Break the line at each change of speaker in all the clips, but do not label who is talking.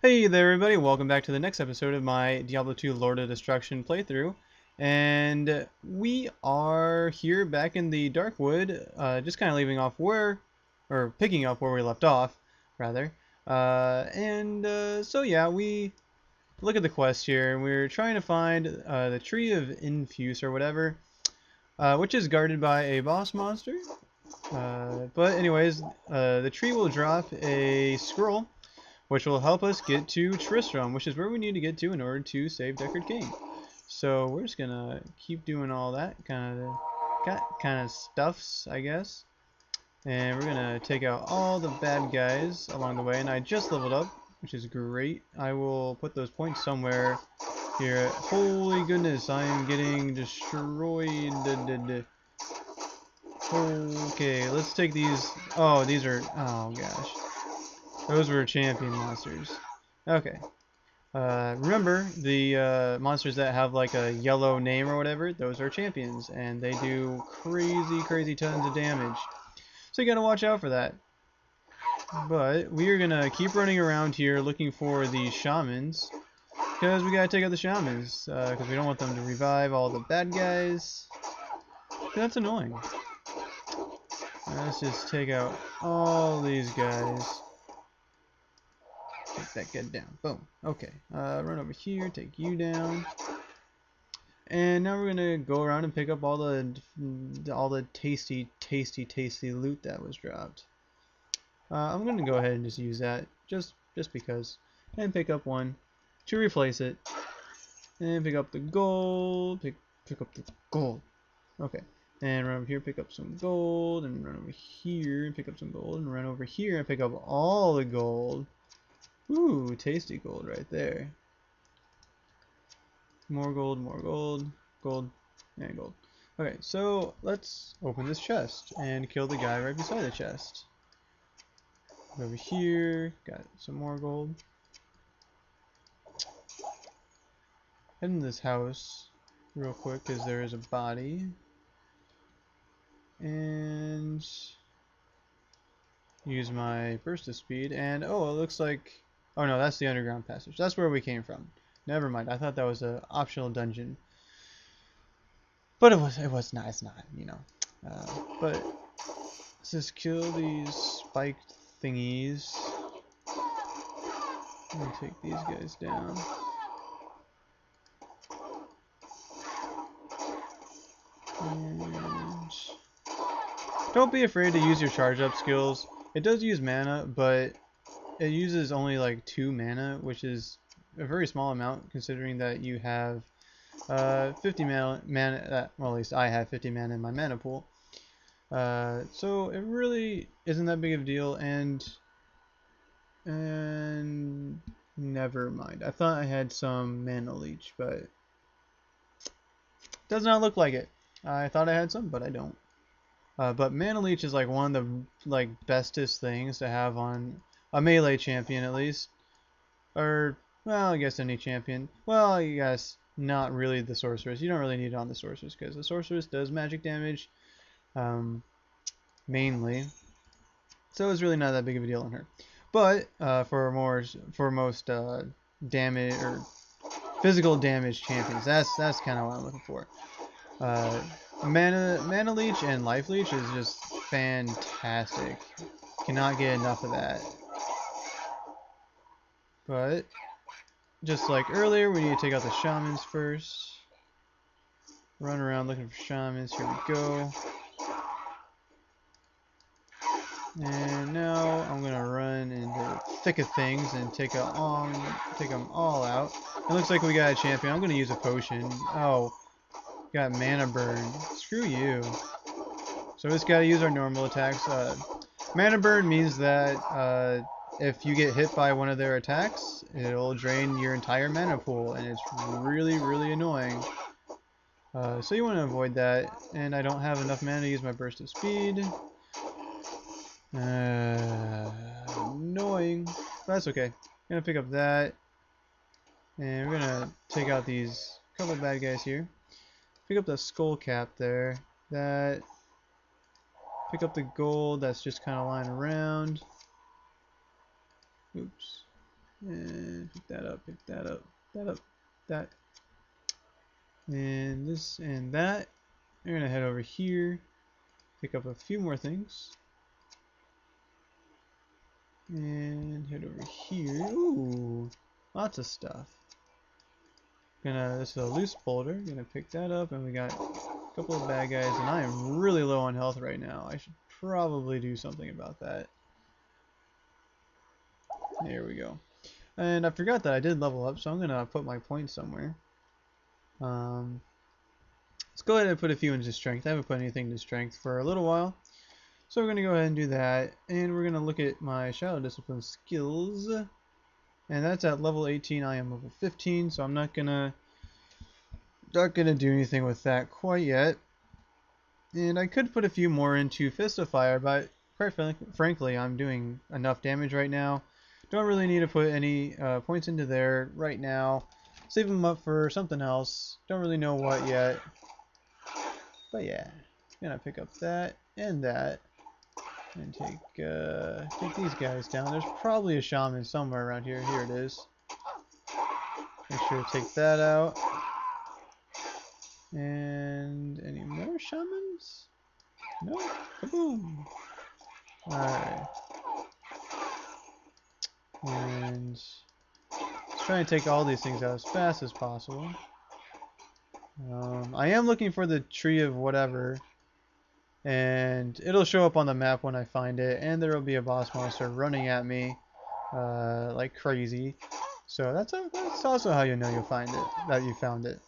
Hey there everybody, welcome back to the next episode of my Diablo 2 Lord of Destruction playthrough. And we are here back in the Darkwood, just kind of leaving off or picking up where we left off, rather. So yeah, we look at the quest here, and we're trying to find the Tree of Inifuss or whatever, which is guarded by a boss monster. But anyways, the tree will drop a scroll which will help us get to Tristram, which is where we need to get to in order to save Deckard Cain. So we're just gonna keep doing all that kind of stuffs, I guess. And we're gonna take out all the bad guys along the way. And I just leveled up, which is great. I will put those points somewhere here. Holy goodness, I am getting destroyed. Okay, let's take these. Oh, these are. Oh gosh. Those were champion monsters. Okay. Remember, the monsters that have like a yellow name or whatever, those are champions, and they do crazy tons of damage. So you gotta watch out for that. But we are gonna keep running around here looking for the shamans, because we gotta take out the shamans, because we don't want them to revive all the bad guys. That's annoying. Let's just take out all these guys. Take that guy down. Boom. Okay. Run over here. Take you down. And now we're gonna go around and pick up all the tasty loot that was dropped. I'm gonna go ahead and just use that just because, and pick up one to replace it, and pick up the gold. Pick up the gold. Okay. And run over here, pick up some gold, and run over here and pick up some gold, and run over here and pick up all the gold. Ooh, tasty gold right there. More gold, gold, and gold. Okay, so let's open this chest and kill the guy right beside the chest. Over here, got some more gold. Head in this house real quick because there is a body. And use my burst of speed, and oh, it looks like, oh no, that's the underground passage. That's where we came from. Never mind. I thought that was an optional dungeon, but it was not. It's not, you know. But let's just kill these spiked thingies. Let me take these guys down. And don't be afraid to use your charge up skills. It does use mana, but it uses only like 2 mana, which is a very small amount considering that you have 50 mana, well, at least I have 50 mana in my mana pool. So it really isn't that big of a deal, and never mind. I thought I had some mana leech, but it does not look like it. I thought I had some, but I don't. But mana leech is like one of the bestest things to have on a melee champion, at least, or well, I guess any champion. Well, I guess not really the sorceress. You don't really need it on the sorceress because the sorceress does magic damage, mainly. So it's really not that big of a deal on her. But for most damage or physical damage champions, that's kind of what I'm looking for. Mana leech and life leech is just fantastic. Cannot get enough of that. But just like earlier, we need to take out the shamans first. Run around looking for shamans. Here we go. And now I'm gonna run into the thick of things and take them all out. It looks like we got a champion. I'm gonna use a potion. Oh, got mana burn. Screw you. So we just gotta use our normal attacks. Mana burn means that if you get hit by one of their attacks, it'll drain your entire mana pool, and it's really annoying. So you want to avoid that, and I don't have enough mana to use my burst of speed. Annoying. But that's okay. Gonna pick up that, and we're gonna take out these couple bad guys here. Pick up the skull cap there. That. Pick up the gold that's just kind of lying around. Oops. And pick that up, pick that up, that up, that. And this and that. We're gonna head over here, pick up a few more things. And head over here. Ooh, lots of stuff. This is a loose boulder. Gonna pick that up, and we got a couple of bad guys, and I am really low on health right now. I should probably do something about that. There we go. And I forgot that I did level up, so I'm gonna put my points somewhere. Let's go ahead and put a few into strength. I haven't put anything into strength for a little while. So we're going to go ahead and do that. And we're going to look at my Shadow Discipline skills. And that's at level 18. I am level 15, so I'm not gonna do anything with that quite yet. And I could put a few more into Fist of Fire, but quite frankly, I'm doing enough damage right now. Don't really need to put any points into there right now. Save them up for something else. Don't really know what yet. But yeah, gonna pick up that and that, and take these guys down. There's probably a shaman somewhere around here. Here it is. Make sure to take that out. And any more shamans? No. Kaboom. Alright. And let's try and take all these things out as fast as possible. I am looking for the Tree of whatever, and it'll show up on the map when I find it, and there will be a boss monster running at me like crazy. So that's also how you know you'll find it, that you found it.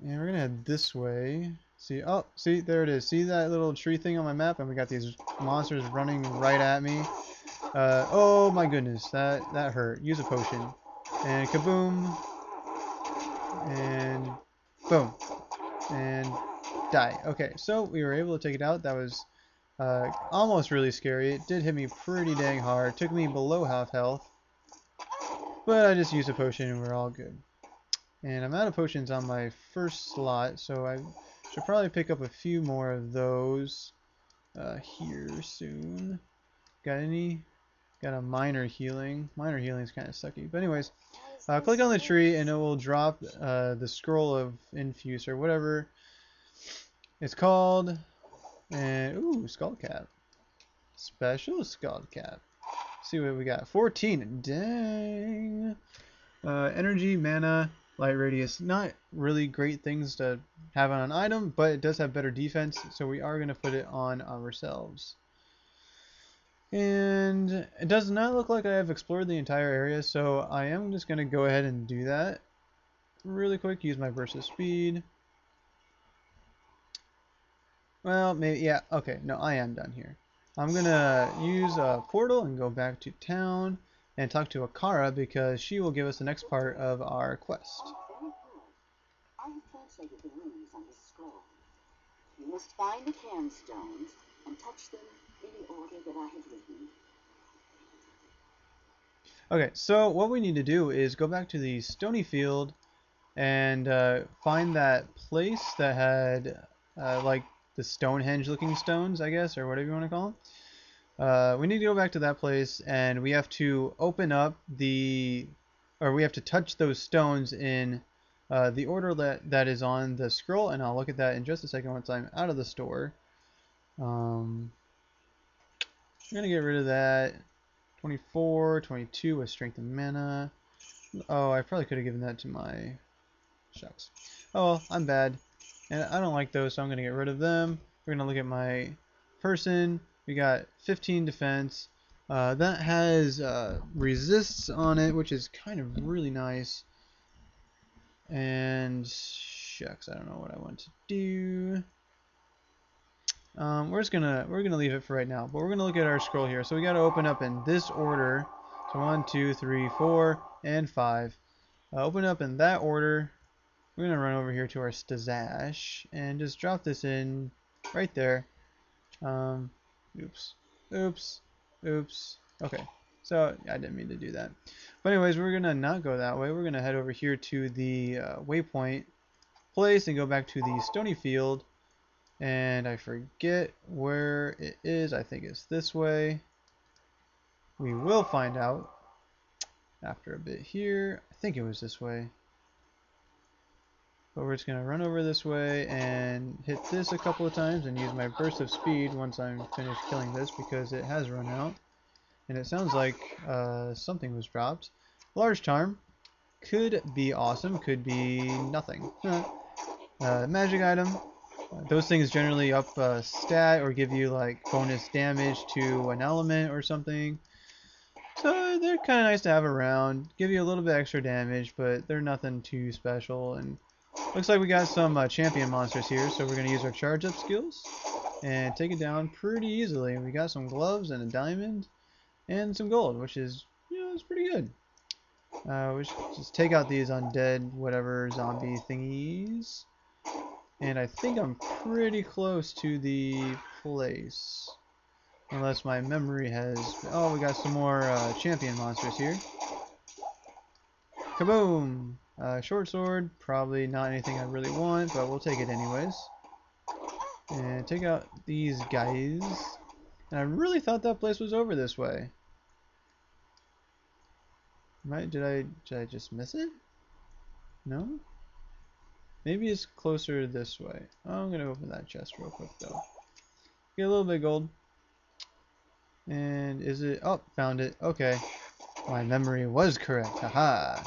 And we're gonna head this way. See, oh, see, there it is. See that little tree thing on my map? And we got these monsters running right at me. Oh my goodness, that hurt. Use a potion. And kaboom. And boom. And die. Okay, so we were able to take it out. That was almost really scary. It did hit me pretty dang hard. Took me below half health. But I just used a potion and we're all good. And I'm out of potions on my first slot, so I should probably pick up a few more of those here soon. Got any? Got a minor healing. Minor healing is kind of sucky. But anyways, click on the tree and it will drop the scroll of Infuse or whatever it's called. And ooh, skull cap. Special skull cap. See what we got. 14. Dang. Energy, mana, light radius. Not really great things to have on an item, but it does have better defense, so we are going to put it on ourselves. And it does not look like I have explored the entire area, so I am just going to go ahead and do that really quick. Use my burst of speed. Well, maybe, yeah, okay, no, I am done here. I'm going to use a portal and go back to town and talk to Akara because she will give us the next part of our quest.
I have translated the runes on this scroll. You must find the cairn stones and touch them in the order that I have written.
Okay, so what we need to do is go back to the Stony Field and find that place that had like the Stonehenge looking stones, I guess, or whatever you want to call them. We need to go back to that place and we have to open up we have to touch those stones in the order that is on the scroll, and I'll look at that in just a second once I'm out of the store. I'm going to get rid of that. 24, 22 with strength and mana. Oh, I probably could have given that to my... Shucks. Oh, well, I'm bad. And I don't like those, so I'm going to get rid of them. We're going to look at my person. We got 15 defense. That has resists on it, which is kind of really nice. And shucks, I don't know what I want to do. We're gonna leave it for right now, but we're gonna look at our scroll here. So we got to open up in this order. So 1, 2, 3, 4, and 5. Open up in that order. We're gonna run over here to our stash and just drop this in right there. Oops. Okay, so I didn't mean to do that. But anyways, we're gonna not go that way. We're gonna head over here to the waypoint place and go back to the Stony Field. And I forget where it is. I think it's this way. We will find out. after a bit here. I think it was this way. But we're just going to run over this way and hit this a couple of times and use my burst of speed once I'm finished killing this because it has run out. And it sounds like something was dropped. Large charm. Could be awesome, could be nothing. Magic item. Those things generally up stat or give you like bonus damage to an element or something. So they're kind of nice to have around. Give you a little bit extra damage, but they're nothing too special. And looks like we got some champion monsters here, so we're going to use our charge up skills and take it down pretty easily. We got some gloves and a diamond and some gold, which is, it's pretty good. We should just take out these undead whatever zombie thingies. And I think I'm pretty close to the place. Unless my memory has... Oh, we got some more champion monsters here. Kaboom! Short sword, probably not anything I really want, but we'll take it anyways. And take out these guys. And I really thought that place was over this way. Did I just miss it? No? Maybe it's closer this way. Oh, I'm gonna open that chest real quick though. Get a little bit of gold. And is it... Oh, found it. Okay. My memory was correct. Haha.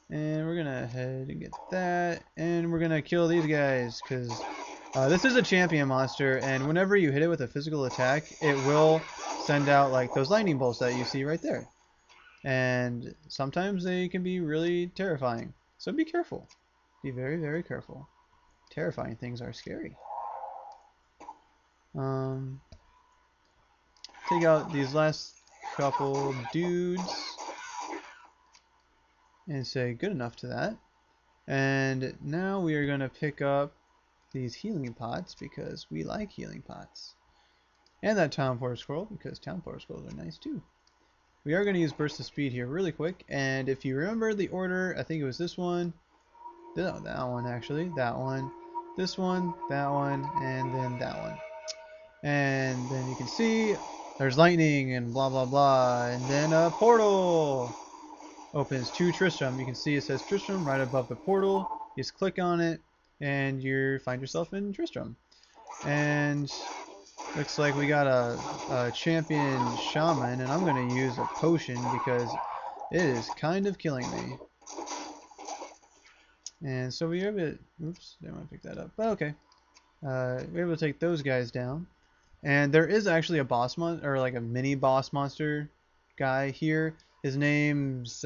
And we're gonna head and get that. And we're gonna kill these guys because this is a champion monster. And whenever you hit it with a physical attack, it will send out like those lightning bolts that you see right there. And sometimes they can be really terrifying. So be careful. Be very, very careful. Terrifying things are scary. Take out these last couple dudes and say good enough to that. And now we are going to pick up these healing pots because we like healing pots. And that town forest scroll because town forest scrolls are nice too. We are going to use burst of speed here really quick. And if you remember the order, I think it was this one. No, that one actually. That one. This one. That one. And then that one. And then you can see there's lightning and blah blah blah. And then a portal opens to Tristram. You can see it says Tristram right above the portal. You just click on it and you find yourself in Tristram. And looks like we got a champion shaman, and I'm going to use a potion because it is kind of killing me. And so we are able to... Oops, didn't want to pick that up. But okay. We're able to take those guys down. And there is actually a boss monster, or like a mini boss monster guy here. His name's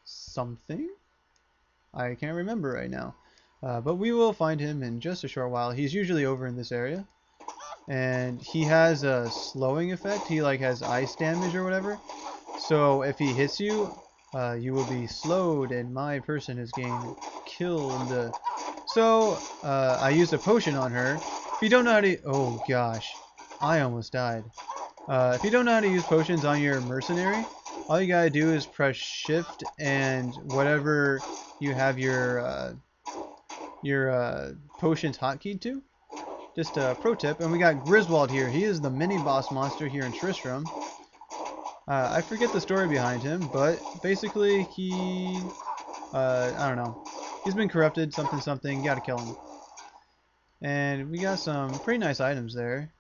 something? I can't remember right now. But we will find him in just a short while. He's usually over in this area. And he has a slowing effect. He like has ice damage or whatever. So if he hits you, you will be slowed and my person is getting killed. So I used a potion on her. If you don't know how to... Oh gosh. I almost died. If you don't know how to use potions on your mercenary, all you gotta do is press shift and whatever you have your potions hotkeyed to. Just a pro tip. And we got Griswold here. He is the mini boss monster here in Tristram. I forget the story behind him, but basically he... I don't know. He's been corrupted, something something. You gotta kill him. And we got some pretty nice items there.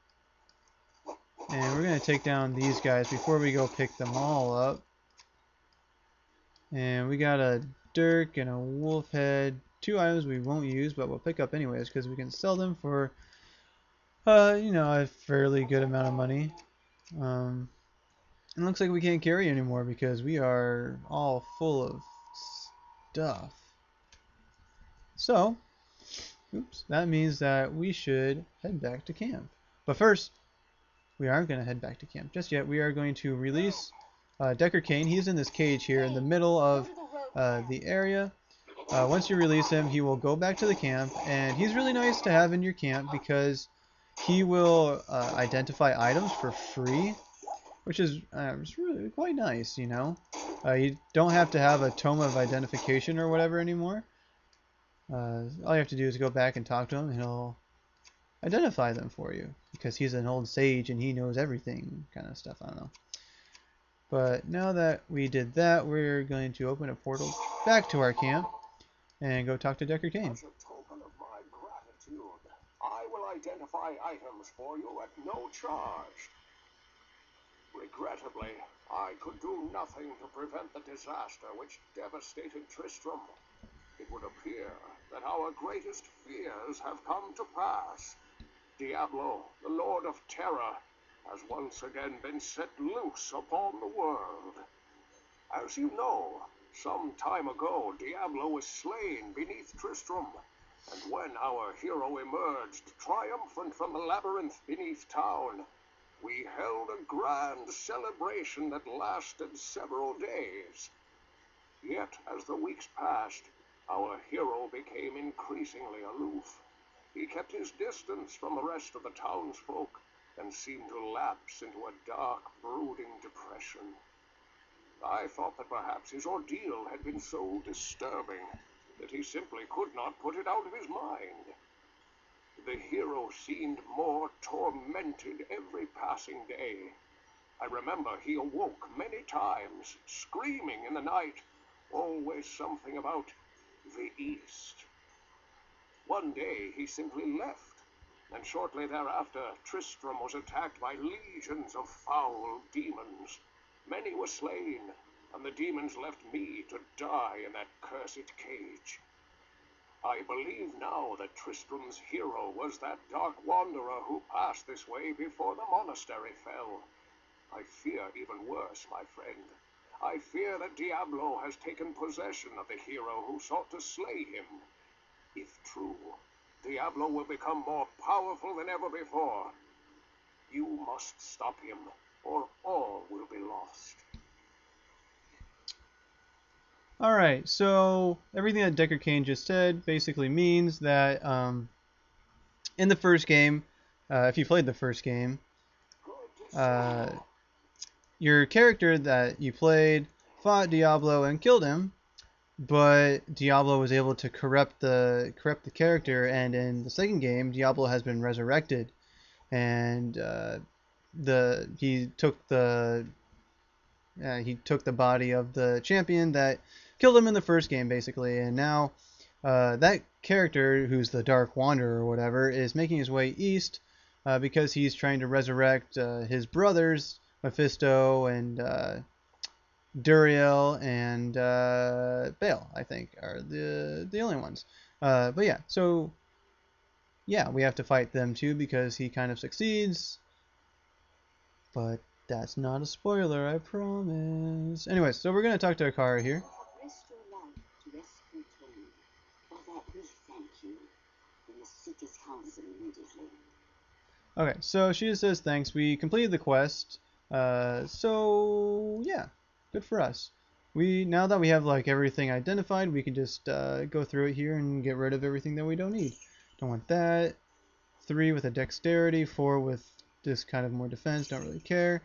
And we're gonna take down these guys before we go pick them all up. And we got a dirk and a wolf head. 2 items we won't use, but we'll pick up anyways because we can sell them for, a fairly good amount of money. And it looks like we can't carry anymore because we are all full of stuff. So, oops, that means that we should head back to camp. But first, we aren't going to head back to camp just yet. We are going to release Deckard Cain. He's in this cage here in the middle of the area. Once you release him, he will go back to the camp, and he's really nice to have in your camp because he will identify items for free, which is really quite nice, you know. You don't have to have a tome of identification or whatever anymore. All you have to do is go back and talk to him, and identify them for you, because he's an old sage and he knows everything, kind of stuff. I don't know. But now that we did that, we're going to open a portal back to our camp and go talk to Deckard Cain.
As a token of my gratitude, I will identify items for you at no charge. Regrettably, I could do nothing to prevent the disaster which devastated Tristram. It would appear that our greatest fears have come to pass. Diablo, the Lord of Terror, has once again been set loose upon the world. As you know, some time ago Diablo was slain beneath Tristram, and when our hero emerged triumphant from the labyrinth beneath town, we held a grand celebration that lasted several days. Yet, as the weeks passed, our hero became increasingly aloof. He kept his distance from the rest of the townsfolk and seemed to lapse into a dark, brooding depression. I thought that perhaps his ordeal had been so disturbing that he simply could not put it out of his mind. The hero seemed more tormented every passing day. I remember he awoke many times, screaming in the night, always something about the East. One day he simply left, and shortly thereafter Tristram was attacked by legions of foul demons. Many were slain, and the demons left me to die in that cursed cage. I believe now that Tristram's hero was that dark wanderer who passed this way before the monastery fell. I fear even worse, my friend. I fear that Diablo has taken possession of the hero who sought to slay him. If true, Diablo will become more powerful than ever before. You must stop him, or all will be lost.
Alright, so everything that Deckard Cain just said basically means that in the first game, if you played the first game, your character that you played fought Diablo and killed him, but Diablo was able to corrupt the character, and in the second game, Diablo has been resurrected, and he took the body of the champion that killed him in the first game, basically, and now that character, who's the Dark Wanderer or whatever, is making his way east because he's trying to resurrect his brothers, Mephisto and Duriel and Baal, I think, are the only ones. But yeah, so yeah, we have to fight them too because he kind of succeeds. But that's not a spoiler, I promise. Anyways, so we're going to talk to Akara here.
Risk your life to rescue Cain. For that we thank you. We must seek his counsel immediately.
Okay, so she just says thanks. We completed the quest. So yeah, good for us. Now that we have like everything identified, we can just go through it here and get rid of everything that we don't need. Don't want that. 3 with a dexterity, 4 with this kind of more defense, don't really care.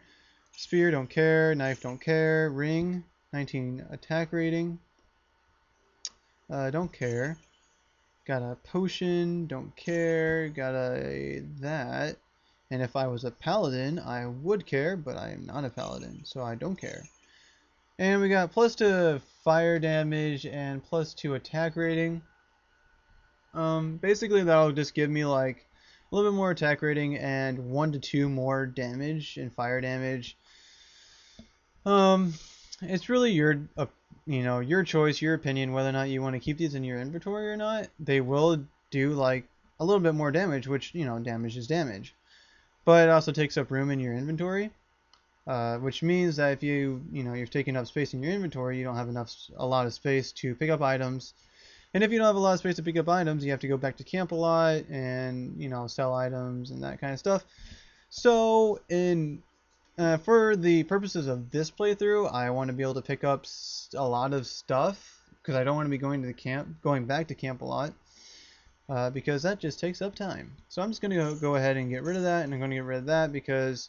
Spear, don't care. Knife, don't care. Ring, 19 attack rating. Don't care. Got a potion, don't care. Got a that. And if I was a paladin, I would care, but I am not a paladin, so I don't care. And we got +2 fire damage and +2 attack rating. Basically that'll just give me like a little bit more attack rating and 1 to 2 more damage and fire damage. It's really your choice, your opinion, whether or not you want to keep these in your inventory or not. They will do like a little bit more damage, which, damage is damage. But it also takes up room in your inventory, which means that if you're taking up space in your inventory, you don't have a lot of space to pick up items. And if you don't have a lot of space to pick up items, you have to go back to camp a lot and, sell items and that kind of stuff. So for the purposes of this playthrough, I want to be able to pick up a lot of stuff because I don't want to be going back to camp a lot because that just takes up time. So I'm just going to go ahead and get rid of that, and I'm going to get rid of that because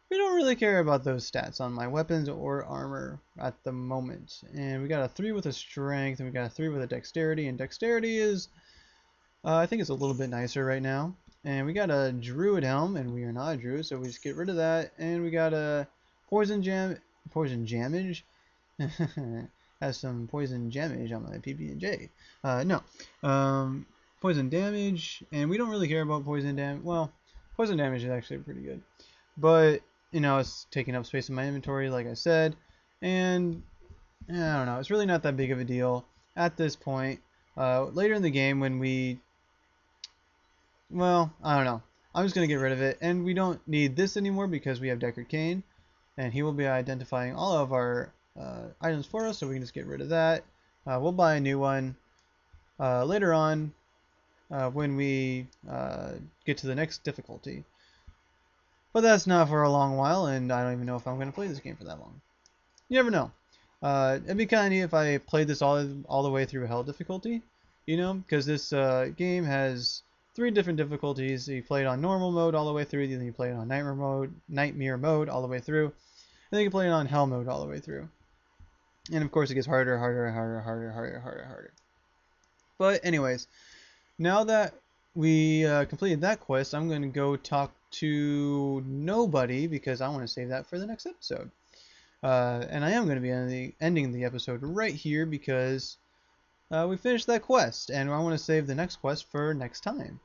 we don't really care about those stats on my weapons or armor at the moment. And we got a 3 with a strength, and we got a 3 with a dexterity, and dexterity is, I think it's a little bit nicer right now. And we got a druid helm, and we are not a druid, so we just get rid of that. And we got a poison jamage. Has some poison damage on my PB&J. No. Poison damage, and we don't really care about poison damage. Well, poison damage is actually pretty good. But, you know, it's taking up space in my inventory, like I said. And, I don't know, it's really not that big of a deal at this point. Later in the game when we... Well, I don't know. I'm just going to get rid of it. And we don't need this anymore because we have Deckard Cain. And he will be identifying all of our items for us, so we can just get rid of that. We'll buy a new one later on when we get to the next difficulty. But that's not for a long while, and I don't even know if I'm going to play this game for that long. You never know. It'd be kind of neat if I played this all the way through Hell difficulty, you know, because this game has 3 different difficulties. You play it on normal mode all the way through, then you play it on nightmare mode all the way through, and then you can play it on Hell mode all the way through. And of course it gets harder. But anyways, now that we completed that quest, I'm going to go talk to nobody because I want to save that for the next episode. And I am going to be ending the episode right here because we finished that quest, and I want to save the next quest for next time.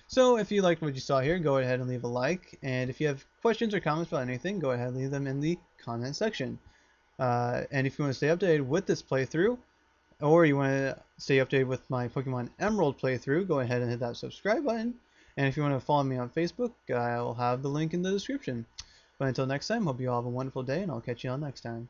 So if you liked what you saw here, go ahead and leave a like, and if you have questions or comments about anything, go ahead and leave them in the comment section. And if you want to stay updated with this playthrough, or you want to stay updated with my Pokemon Emerald playthrough, go ahead and hit that subscribe button. And if you want to follow me on Facebook, I'll have the link in the description. But until next time, hope you all have a wonderful day, and I'll catch you all next time.